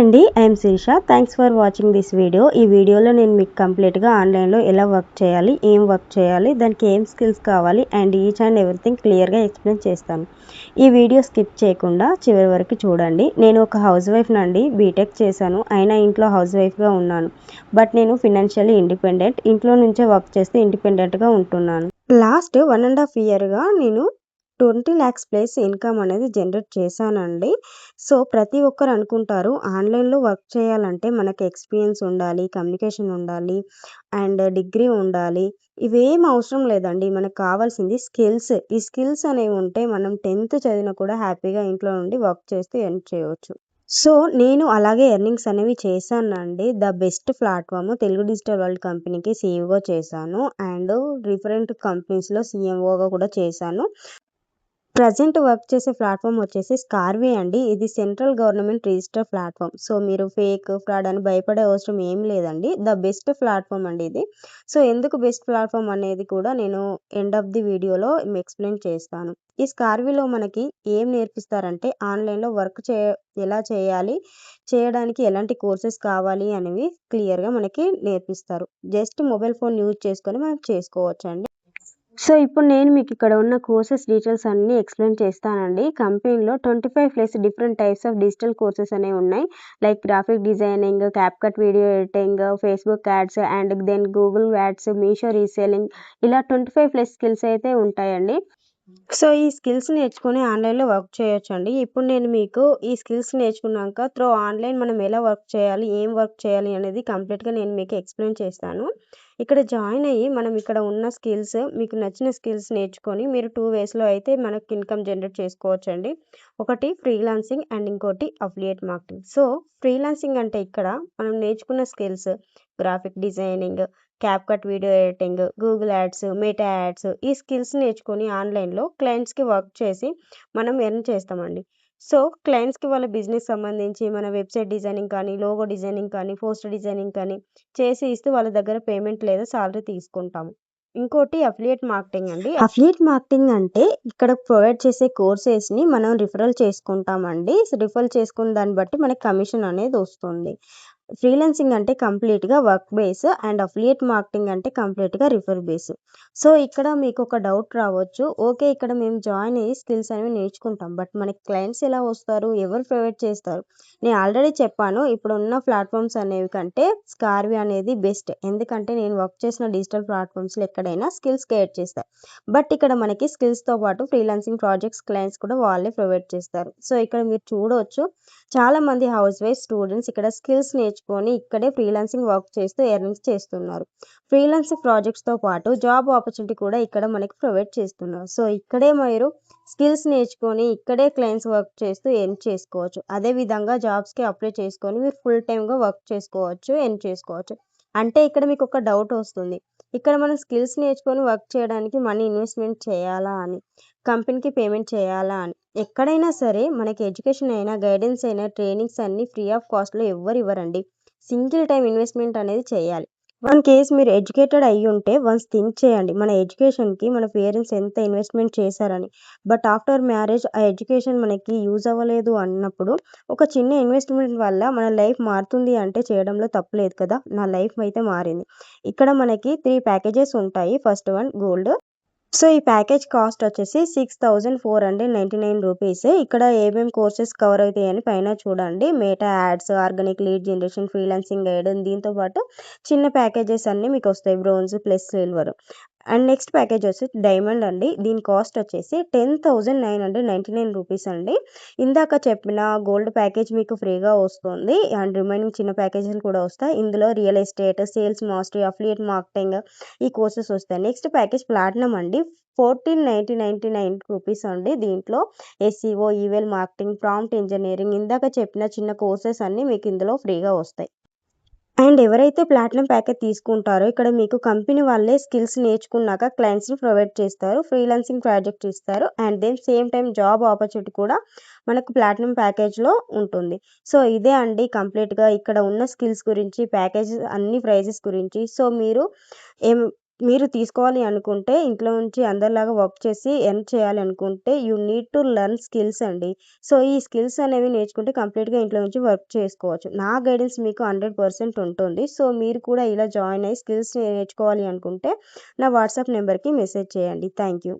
అండి, I'm Sirisha. Thanks for watching this video. ఈ వీడియోలో నేను మీకు కంప్లీట్గా ఆన్లైన్లో ఎలా వర్క్ చేయాలి, ఏం వర్క్ చేయాలి, దానికి ఏం స్కిల్స్ కావాలి అండ్ ఈచ్ అండ్ ఎవ్రీథింగ్ క్లియర్గా ఎక్స్ప్లెయిన్ చేస్తాను. ఈ వీడియో స్కిప్ చేయకుండా చివరి వరకు చూడండి. నేను ఒక హౌస్ వైఫ్ నండి, బీటెక్ చేశాను, అయినా ఇంట్లో హౌస్ వైఫ్గా ఉన్నాను. బట్ నేను ఫినాన్షియల్లీ ఇండిపెండెంట్, ఇంట్లో నుంచే వర్క్ చేస్తూ ఇండిపెండెంట్గా ఉంటున్నాను. లాస్ట్ 1.5 ఇయర్గా నేను 20 lakhs ప్లస్ ఇన్కమ్ అనేది జనరేట్ చేశానండి. సో ప్రతి ఒక్కరు అనుకుంటారు ఆన్లైన్లో వర్క్ చేయాలంటే మనకి ఎక్స్పీరియన్స్ ఉండాలి, కమ్యూనికేషన్ ఉండాలి అండ్ డిగ్రీ ఉండాలి. ఇవేం అవసరం లేదండి. మనకు కావాల్సింది స్కిల్స్. ఈ స్కిల్స్ అనేవి ఉంటే మనం 10th చదివినా కూడా హ్యాపీగా ఇంట్లో నుండి వర్క్ చేస్తూ ఎర్న్ చేయవచ్చు. సో నేను అలాగే ఎర్నింగ్స్ అనేవి చేశానండి. The best platform Telugu digital world కంపెనీకి సీఈఓగా చేశాను అండ్ డిఫరెంట్ కంపెనీస్లో సీఎంఓగా కూడా చేశాను. ప్రజెంట్ వర్క్ చేసే ప్లాట్ఫామ్ వచ్చేసి స్కార్వీ అండి. ఇది central government register platform. So మీరు ఫేక్, ఫ్రాడ్ అని భయపడే అవసరం ఏం లేదండి. ద బెస్ట్ ప్లాట్ఫామ్ అండి ఇది. సో ఎందుకు బెస్ట్ ప్లాట్ఫామ్ అనేది కూడా నేను ఎండ్ ఆఫ్ ది వీడియోలో ఎక్స్ప్లెయిన్ చేస్తాను. ఈ స్కార్వీలో మనకి ఏం నేర్పిస్తారంటే ఆన్లైన్లో వర్క్ ఎలా చేయాలి, చేయడానికి ఎలాంటి కోర్సెస్ కావాలి అనేవి క్లియర్గా మనకి నేర్పిస్తారు. జస్ట్ మొబైల్ ఫోన్ యూజ్ చేసుకొని మనం చేసుకోవచ్చండి. సో ఇప్పుడు నేను మీకు ఇక్కడ ఉన్న కోర్సెస్ డీటెయిల్స్ అన్నీ ఎక్స్ప్లెయిన్ చేస్తానండి. కంపెనీలో 25+ different types of digital courses అనేవి ఉన్నాయి. Like graphic designing, CapCut video editing, Facebook ads and then Google ads, Meesho reselling, ఇలా 25+ స్కిల్స్ అయితే ఉంటాయండి. సో ఈ స్కిల్స్ నేర్చుకొని ఆన్లైన్లో వర్క్ చేయొచ్చండి. ఇప్పుడు నేను మీకు ఈ స్కిల్స్ నేర్చుకున్నాక త్రూ ఆన్లైన్ మనం ఎలా వర్క్ చేయాలి, ఏం వర్క్ చేయాలి అనేది కంప్లీట్గా నేను మీకు ఎక్స్ప్లెయిన్ చేస్తాను. ఇక్కడ జాయిన్ అయ్యి మనం ఇక్కడ ఉన్న స్కిల్స్, మీకు నచ్చిన స్కిల్స్ నేర్చుకొని మీరు 2 వేస్లో అయితే మనకి ఇన్కమ్ జనరేట్ చేసుకోవచ్చండి. ఒకటి ఫ్రీలాన్సింగ్ అండ్ ఇంకోటి అఫిలియేట్ మార్కెటింగ్. సో ఫ్రీలాన్సింగ్ అంటే ఇక్కడ మనం నేర్చుకున్న skills graphic designing, CapCut video editing, Google ads, meta ads, ఈ స్కిల్స్ నేర్చుకొని ఆన్లైన్లో క్లయింట్స్కి వర్క్ చేసి మనం ఎర్న్ చేస్తామండి. సో క్లయింట్స్కి వాళ్ళ బిజినెస్ సంబంధించి మన వెబ్సైట్ డిజైనింగ్ కానీ, లోగో డిజైనింగ్ కానీ, పోస్టర్ డిజైనింగ్ కానీ చేసి ఇస్తూ వాళ్ళ దగ్గర పేమెంట్ లేదా సాలరీ తీసుకుంటాము. ఇంకోటి అఫిలియేట్ మార్కెటింగ్ అండి. అఫిలియేట్ మార్కెటింగ్ అంటే ఇక్కడ ప్రొవైడ్ చేసే కోర్సెస్ని మనం రిఫరల్ చేసుకుంటామండి. రిఫరల్ చేసుకున్న దాన్ని బట్టి మనకి కమిషన్ అనేది వస్తుంది. ఫ్రీలాన్సింగ్ అంటే కంప్లీట్గా work base and affiliate marketing అంటే కంప్లీట్గా రిఫర్ బేస్. సో ఇక్కడ మీకు ఒక డౌట్ రావచ్చు, ఓకే ఇక్కడ మేము జాయిన్ అయ్యి స్కిల్స్ అనేవి నేర్చుకుంటాం, బట్ మనకి క్లయింట్స్ ఎలా వస్తారు, ఎవరు ప్రొవైడ్ చేస్తారు? నేను ఆల్రెడీ చెప్పాను, ఇప్పుడు ఉన్న ప్లాట్ఫామ్స్ అనేవి కంటే స్కార్వీ అనేది బెస్ట్. ఎందుకంటే నేను వర్క్ చేసిన డిజిటల్ ప్లాట్ఫామ్స్లో ఎక్కడైనా స్కిల్స్ క్రియేట్ చేస్తారు, బట్ ఇక్కడ మనకి స్కిల్స్తో పాటు ఫ్రీలాన్సింగ్ ప్రాజెక్ట్స్ క్లయింట్స్ కూడా వాళ్ళే ప్రొవైడ్ చేస్తారు. సో ఇక్కడ మీరు చూడవచ్చు, చాలామంది హౌస్ వైఫ్ స్టూడెంట్స్ ఇక్కడ స్కిల్స్ నేర్చుకొని ఇక్కడే ఫ్రీలాన్సింగ్ వర్క్ చేస్తూ ఎర్నింగ్స్ చేస్తున్నారు. ఫ్రీలాన్సింగ్ ప్రాజెక్ట్స్తో పాటు జాబ్ ఆపర్చునిటీ కూడా ఇక్కడ మనకి ప్రొవైడ్ చేస్తున్నారు. సో ఇక్కడే మీరు స్కిల్స్ నేర్చుకొని ఇక్కడే క్లయింట్స్ వర్క్ చేస్తూ ఎర్న్ చేసుకోవచ్చు. అదేవిధంగా జాబ్స్కి అప్లై చేసుకొని మీరు ఫుల్ టైమ్గా వర్క్ చేసుకోవచ్చు, ఎర్న్ చేసుకోవచ్చు. అంటే ఇక్కడ మీకు ఒక డౌట్ వస్తుంది, ఇక్కడ మనం స్కిల్స్ నేర్చుకొని వర్క్ చేయడానికి మనీ ఇన్వెస్ట్మెంట్ చేయాలా అని, కంపెనీకి పేమెంట్ చేయాలా అని. ఎక్కడైనా సరే మనకి ఎడ్యుకేషన్ అయినా, గైడెన్స్ అయినా, ట్రైనింగ్స్ అన్నీ ఫ్రీ ఆఫ్ కాస్ట్లో ఎవ్వరు ఇవ్వరండి. సింగిల్ టైం ఇన్వెస్ట్మెంట్ అనేది చేయాలి. వన్ కేస్ మీరు ఎడ్యుకేటెడ్ అయ్యి ఉంటే వన్స్ థింక్ చేయండి, మన ఎడ్యుకేషన్కి మన పేరెంట్స్ ఎంత ఇన్వెస్ట్మెంట్ చేశారని. బట్ ఆఫ్టర్ మ్యారేజ్ ఆ ఎడ్యుకేషన్ మనకి యూజ్ అవ్వలేదు అన్నప్పుడు ఒక చిన్న ఇన్వెస్ట్మెంట్ వల్ల మన లైఫ్ మారుతుంది అంటే చేయడంలో తప్పులేదు కదా. నా లైఫ్ అయితే మారింది. ఇక్కడ మనకి 3 ప్యాకేజెస్ ఉంటాయి. First one gold. సో ఈ ప్యాకేజ్ కాస్ట్ వచ్చేసి 6499 రూపీస్. ఇక్కడ ఏమేమి కోర్సెస్ కవర్ అవుతాయని పైన చూడండి. Meta ads, organic lead generation, freelancing guide, దీంతో పాటు చిన్న ప్యాకేజెస్ అన్నీ మీకు వస్తాయి, bronze plus silver. And next package వచ్చేసి డైమండ్ అండి. దీని కాస్ట్ వచ్చేసి 10,999 రూపీస్ అండి. ఇందాక చెప్పిన గోల్డ్ ప్యాకేజ్ మీకు ఫ్రీగా వస్తుంది అండ్ రిమైనింగ్ చిన్న ప్యాకేజీలు కూడా వస్తాయి. ఇందులో real estate, sales mastery, affiliate marketing, ఈ కోర్సెస్ వస్తాయి. నెక్స్ట్ ప్యాకేజ్ ప్లాటినం అండి. 14,999 రూపీస్ అండి. దీంట్లో SEO, email marketing, prompt engineering, ఇందాక చెప్పిన చిన్న కోర్సెస్ అన్నీ మీకు ఇందులో ఫ్రీగా వస్తాయి. అండ్ ఎవరైతే ప్లాటినం ప్యాకేజ్ తీసుకుంటారో ఇక్కడ మీకు కంపెనీ వాళ్ళే స్కిల్స్ నేర్చుకున్నాక క్లయింట్స్ని ప్రొవైడ్ చేస్తారు, ఫ్రీలాన్సింగ్ ప్రాజెక్ట్ ఇస్తారు and then same time job opportunity కూడా మనకు ప్లాటినం ప్యాకేజ్లో ఉంటుంది. సో ఇదే అండి కంప్లీట్గా ఇక్కడ ఉన్న స్కిల్స్ గురించి, ప్యాకేజెస్ అన్ని ప్రైజెస్ గురించి. సో మీరు ఏం మీరు తీసుకోవాలి అనుకుంటే ఇంట్లో నుంచి అందరిలాగా వర్క్ చేసి ఎర్న్ చేయాలి అనుకుంటే you need to learn skills అండి. సో ఈ స్కిల్స్ అనేవి నేర్చుకుంటే కంప్లీట్గా ఇంట్లో నుంచి వర్క్ చేసుకోవచ్చు. నా గైడెన్స్ మీకు 100% ఉంటుంది. సో మీరు కూడా ఇలా జాయిన్ అయ్యి స్కిల్స్ నేర్చుకోవాలి అనుకుంటే నా వాట్సాప్ నెంబర్కి మెసేజ్ చేయండి. Thank you.